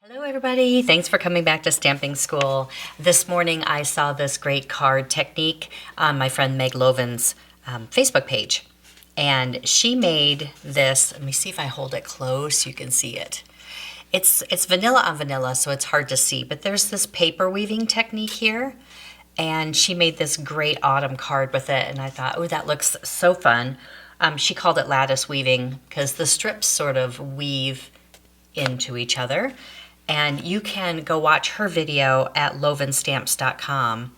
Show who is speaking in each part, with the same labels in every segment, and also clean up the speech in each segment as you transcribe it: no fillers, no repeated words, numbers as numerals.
Speaker 1: Hello everybody, thanks for coming back to Stamping School. This morning I saw this great card technique on my friend Meg Lovin's Facebook page. And she made this, let me see if I hold it close so you can see it. It's vanilla on vanilla, so it's hard to see, but there's this paper weaving technique here. And she made this great autumn card with it, and I thought, oh, that looks so fun. She called it lattice weaving because the strips sort of weave into each other. And you can go watch her video at lovinstamps.com.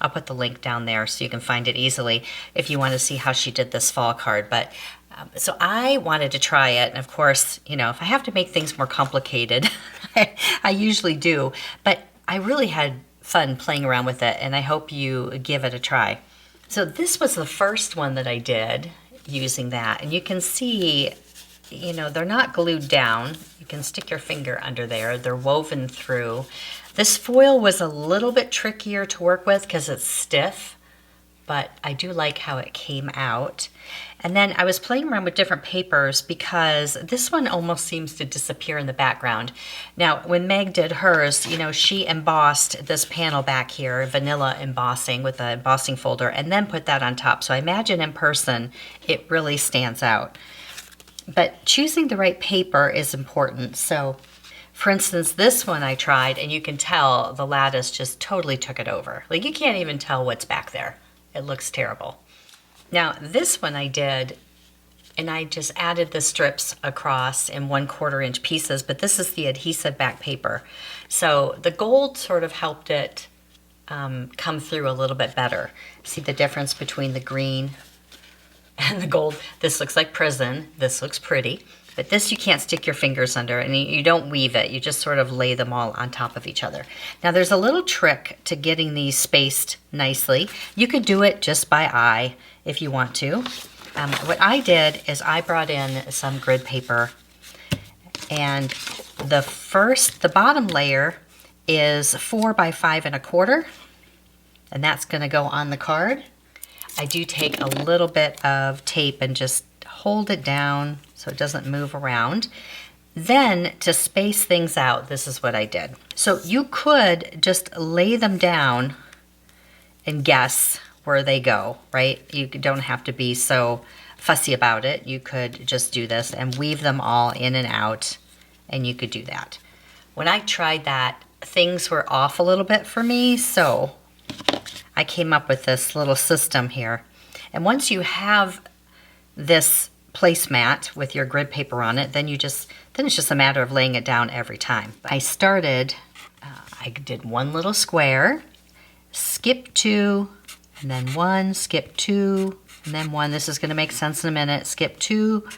Speaker 1: I'll put the link down there so you can find it easily if you want to see how she did this fall card. But so I wanted to try it. And of course, you know, if I have to make things more complicated, I usually do. But I really had fun playing around with it, and I hope you give it a try. So this was the first one that I did using that. And you can see, you know, they're not glued down. You can stick your finger under there. They're woven through. This foil was a little bit trickier to work with because it's stiff, but I do like how it came out. And then I was playing around with different papers because this one almost seems to disappear in the background. Now, when Meg did hers, you know, she embossed this panel back here, vanilla embossing with a embossing folder, and then put that on top. So I imagine in person, it really stands out. But choosing the right paper is important. So, for instance, this one I tried, and you can tell the lattice just totally took it over. Like, you can't even tell what's back there. It looks terrible. Now, this one I did, and I just added the strips across in 1/4 inch pieces, but this is the adhesive back paper. So the gold sort of helped it come through a little bit better. See the difference between the green and the gold? This looks like prison. This looks pretty. But this you can't stick your fingers under, and you don't weave it. You just sort of lay them all on top of each other. Now there's a little trick to getting these spaced nicely. You could do it just by eye if you want to. What I did is I brought in some grid paper, and the bottom layer is 4 by 5 1/4, and that's going to go on the card. I do take a little bit of tape and just hold it down so it doesn't move around. Then to space things out, this is what I did. So you could just lay them down and guess where they go, right? You don't have to be so fussy about it. You could just do this and weave them all in and out, and you could do that. When I tried that, things were off a little bit for me, so I came up with this little system here. And once you have this placemat with your grid paper on it, then it's just a matter of laying it down every time. I did one little square, skip 2, and then 1, skip 2, and then 1. This is going to make sense in a minute. Skip 2,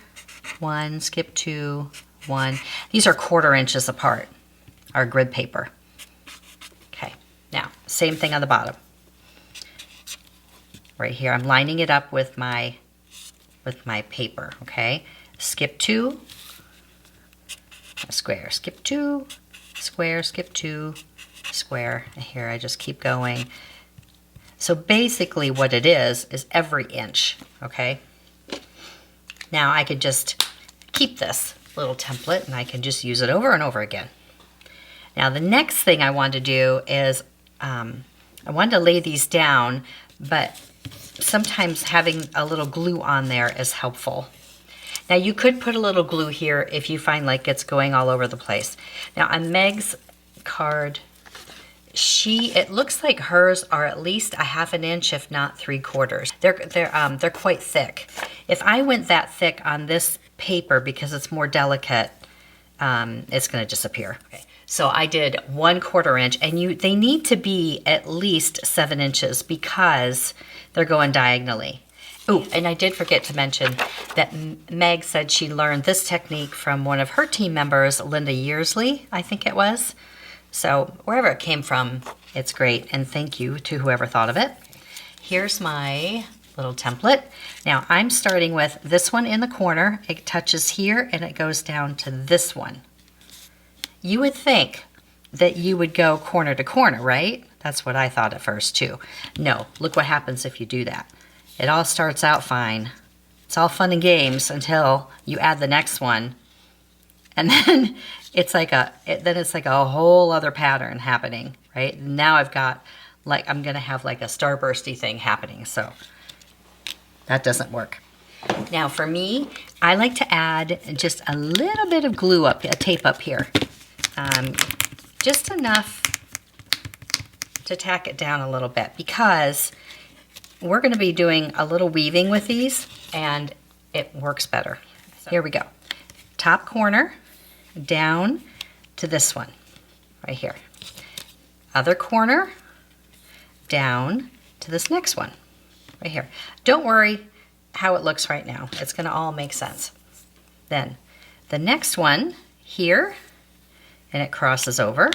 Speaker 1: 1, skip 2, 1. These are 1/4 inches apart, our grid paper. Okay, now same thing on the bottom. Right here, I'm lining it up with my paper, okay? Skip 2, square, skip 2, square, skip 2, square. And here I just keep going. So basically what it is every inch, okay? Now I could just keep this little template and I can just use it over and over again. Now the next thing I want to do is I wanted to lay these down, but sometimes having a little glue on there is helpful. Now you could put a little glue here if you find like it's going all over the place. Now on Meg's card, it looks like hers are at least 1/2 inch, if not 3/4. They're quite thick. If I went that thick on this paper because it's more delicate, it's going to disappear. Okay. So I did 1/4 inch, and they need to be at least 7 inches because they're going diagonally. Oh, and I did forget to mention that Meg said she learned this technique from one of her team members, Linda Yearsley, I think it was. So wherever it came from, it's great, and thank you to whoever thought of it. Here's my little template. Now I'm starting with this one in the corner. It touches here and it goes down to this one. You would think that you would go corner to corner, right? That's what I thought at first too. No, look what happens if you do that. It all starts out fine. It's all fun and games until you add the next one, And then it's like a whole other pattern happening, right? Now I've got like, I'm gonna have like a starbursty thing happening, so that doesn't work. Now for me, I like to add just a little bit of glue up, tape up here. Just enough to tack it down a little bit, because we're gonna be doing a little weaving with these and it works better. So here we go. Top corner down to this one right here. Other corner down to this next one right here. Don't worry how it looks right now. It's gonna all make sense. Then the next one here, and it crosses over.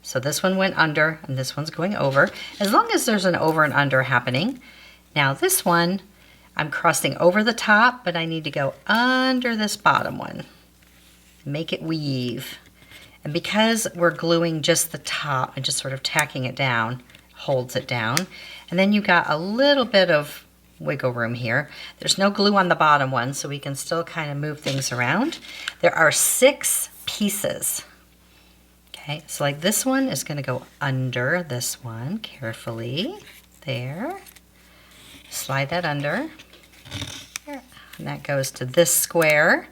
Speaker 1: So this one went under and this one's going over, as long as there's an over and under happening. Now this one, I'm crossing over the top, but I need to go under this bottom one. Make it weave. And because we're gluing just the top and just sort of tacking it down, holds it down. And then you got a little bit of wiggle room here. There's no glue on the bottom one, so we can still kind of move things around. There are 6 pieces. Okay, so like this one is going to go under this one carefully. There. Slide that under. And that goes to this square,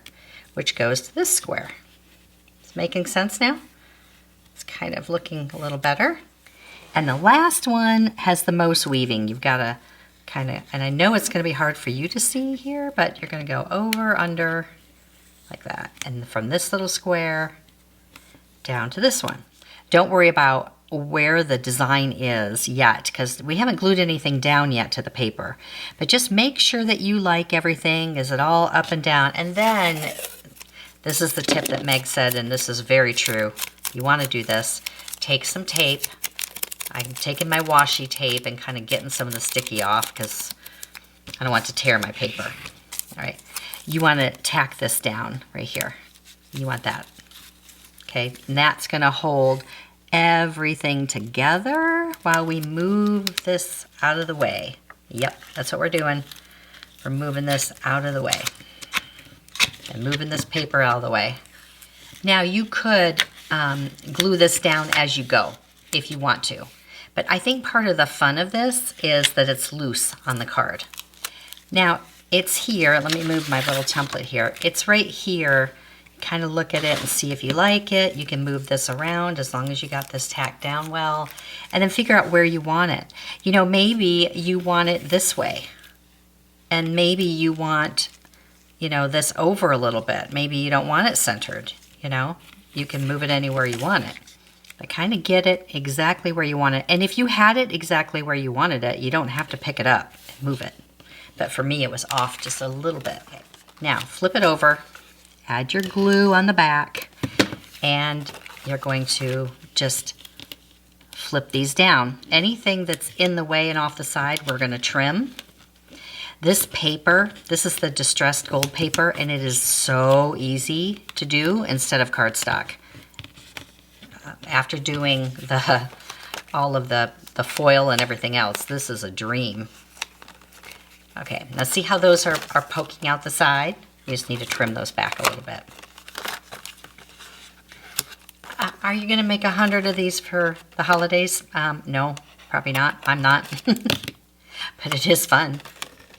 Speaker 1: which goes to this square. It's making sense now? It's kind of looking a little better. And the last one has the most weaving. You've got to kind of, and I know it's going to be hard for you to see here, but you're going to go over, under, like that. And from this little square down to this one. Don't worry about where the design is yet, because we haven't glued anything down yet to the paper. But just make sure that you like everything. Is it all up and down? And then, this is the tip that Meg said, and this is very true. You want to do this. Take some tape. I'm taking my washi tape and kind of getting some of the sticky off because I don't want to tear my paper. All right. You want to tack this down right here. You want that. Okay, and that's going to hold everything together while we move this out of the way. Yep, that's what we're doing. We're moving this out of the way and moving this paper out of the way. Now you could glue this down as you go if you want to, but I think part of the fun of this is that it's loose on the card. Now it's here. Let me move my little template here. It's right here. Kind of look at it and see if you like it. You can move this around as long as you got this tacked down well, and then figure out where you want it. You know, maybe you want it this way, and maybe you want, you know, this over a little bit. Maybe you don't want it centered, you know. You can move it anywhere you want it, but kind of get it exactly where you want it. And if you had it exactly where you wanted it, you don't have to pick it up and move it. But for me, it was off just a little bit. Okay. Now, flip it over. Add your glue on the back, and you're going to just flip these down. Anything that's in the way and off the side, we're going to trim. This paper, this is the distressed gold paper, and it is so easy to do instead of cardstock. After doing all of the foil and everything else, this is a dream. Okay, now see how those are poking out the side? You just need to trim those back a little bit. Are you going to make 100 of these for the holidays? No, probably not. I'm not. But it is fun.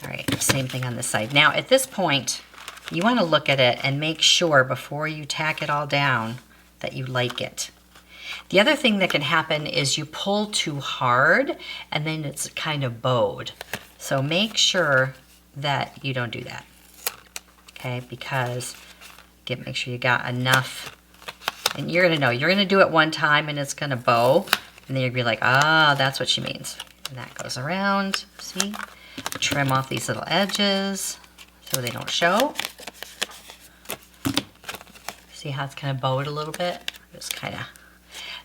Speaker 1: All right, same thing on this side. Now, at this point, you want to look at it and make sure before you tack it all down that you like it. The other thing that can happen is you pull too hard and then it's kind of bowed. So make sure that you don't do that. Okay, because make sure you got enough, and you're gonna know, you're gonna do it one time and it's gonna bow, and then you'll be like, ah, that's what she means. And that goes around, see? Trim off these little edges so they don't show. See how it's kind of bowed a little bit? Just kind of,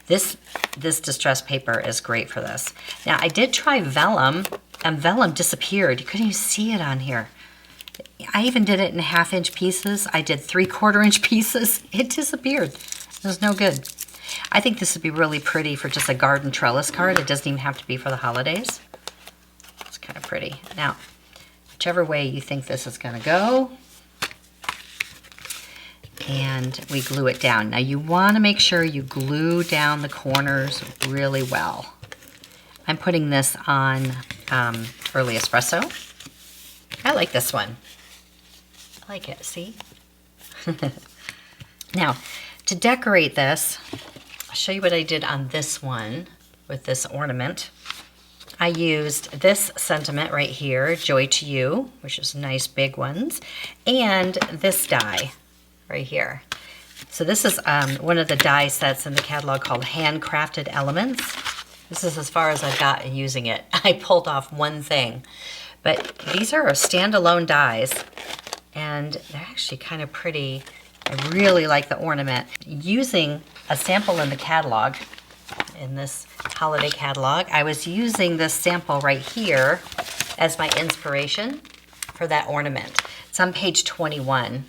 Speaker 1: this distressed paper is great for this. Now I did try vellum, and vellum disappeared. You couldn't even see it on here. I even did it in 1/2-inch pieces. I did 3/4-inch pieces. It disappeared. It was no good. I think this would be really pretty for just a garden trellis card. It doesn't even have to be for the holidays. It's kind of pretty. Now, whichever way you think this is going to go, and we glue it down. Now you want to make sure you glue down the corners really well. I'm putting this on Early Espresso. I like this one. I like it, see? Now, to decorate this, I'll show you what I did on this one with this ornament. I used this sentiment right here, Joy to You, which is nice big ones, and this die right here. So this is one of the die sets in the catalog called Handcrafted Elements. This is as far as I've got in using it. I pulled off one thing, but these are standalone dies, and they're actually kind of pretty. I really like the ornament. Using a sample in the catalog, in this holiday catalog, I was using this sample right here as my inspiration for that ornament. It's on page 21.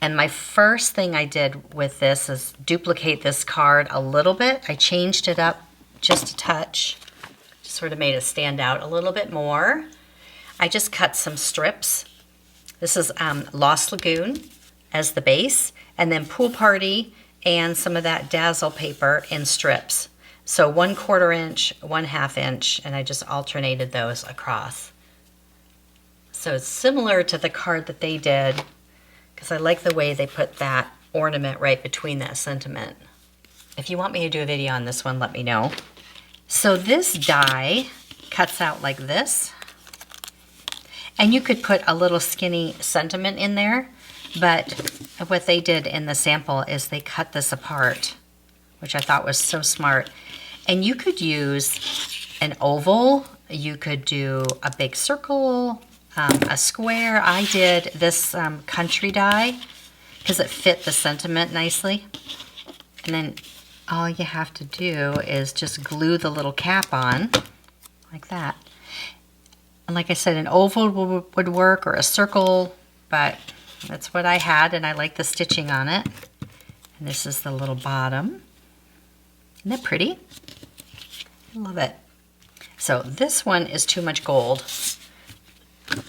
Speaker 1: And my first thing I did with this is duplicate this card a little bit. I changed it up just a touch, just sort of made it stand out a little bit more. I just cut some strips. This is Lost Lagoon as the base, and then Pool Party and some of that Dazzle paper in strips. So 1/4 inch, 1/2 inch, and I just alternated those across. So it's similar to the card that they did, because I like the way they put that ornament right between that sentiment. If you want me to do a video on this one, let me know. So this die cuts out like this, and you could put a little skinny sentiment in there, but what they did in the sample is they cut this apart, which I thought was so smart. And you could use an oval, you could do a big circle, a square. I did this country die because it fit the sentiment nicely. And then all you have to do is just glue the little cap on like that. And like I said, an oval would work, or a circle, but that's what I had, and I like the stitching on it. And this is the little bottom. Isn't that pretty? I love it. So this one is too much gold,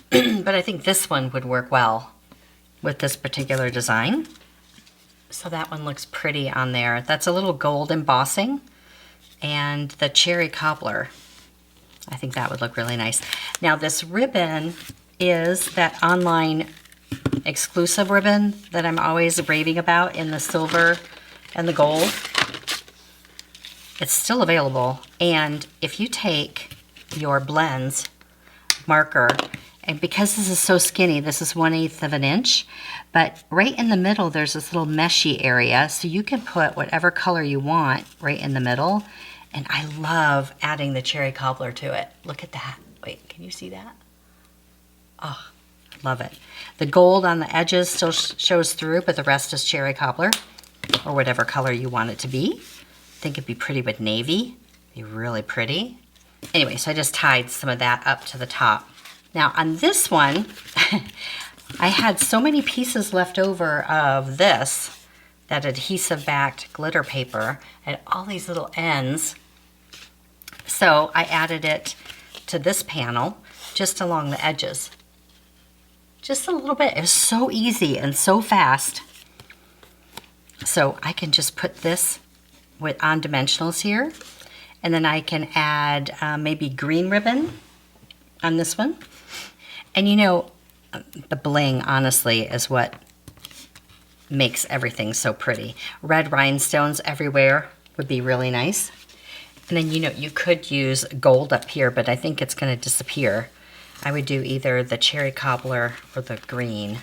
Speaker 1: but I think this one would work well with this particular design. So that one looks pretty on there. That's a little gold embossing, and the cherry cobbler. I think that would look really nice. Now this ribbon is that online exclusive ribbon that I'm always raving about in the silver and the gold. It's still available, and if you take your blends marker, and because this is so skinny, this is 1/8 of an inch, but right in the middle there's this little meshy area, so you can put whatever color you want right in the middle. And I love adding the cherry cobbler to it. Look at that. Wait, can you see that? Oh, love it. The gold on the edges still shows through, but the rest is cherry cobbler, or whatever color you want it to be. I think it'd be pretty with navy. Be really pretty. Anyway, so I just tied some of that up to the top. Now on this one, I had so many pieces left over of this, that adhesive-backed glitter paper, and all these little ends. So I added it to this panel, just along the edges. Just a little bit. It was so easy and so fast. So I can just put this on dimensionals here, and then I can add maybe green ribbon on this one. And you know, the bling honestly is what makes everything so pretty. Red rhinestones everywhere would be really nice. And then, you know, you could use gold up here, but I think it's going to disappear. I would do either the cherry cobbler or the green,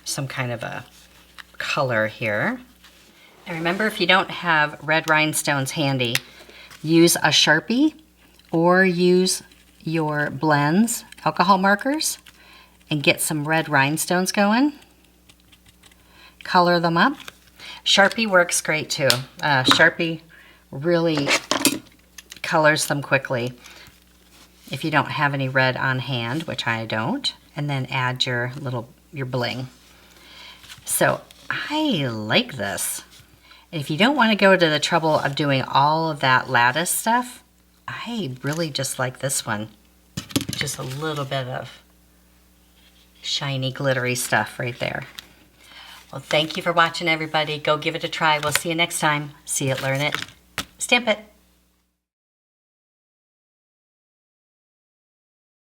Speaker 1: some kind of a color here. And remember, if you don't have red rhinestones handy, use a Sharpie or use your blends, alcohol markers, and get some red rhinestones going. Color them up. Sharpie works great too. Sharpie really colors them quickly if you don't have any red on hand, which I don't, and then add your bling. So I like this. And if you don't want to go to the trouble of doing all of that lattice stuff, I really just like this one. Just a little bit of shiny glittery stuff right there. Well, thank you for watching, everybody. Go give it a try. We'll see you next time. See it, learn it, stamp it.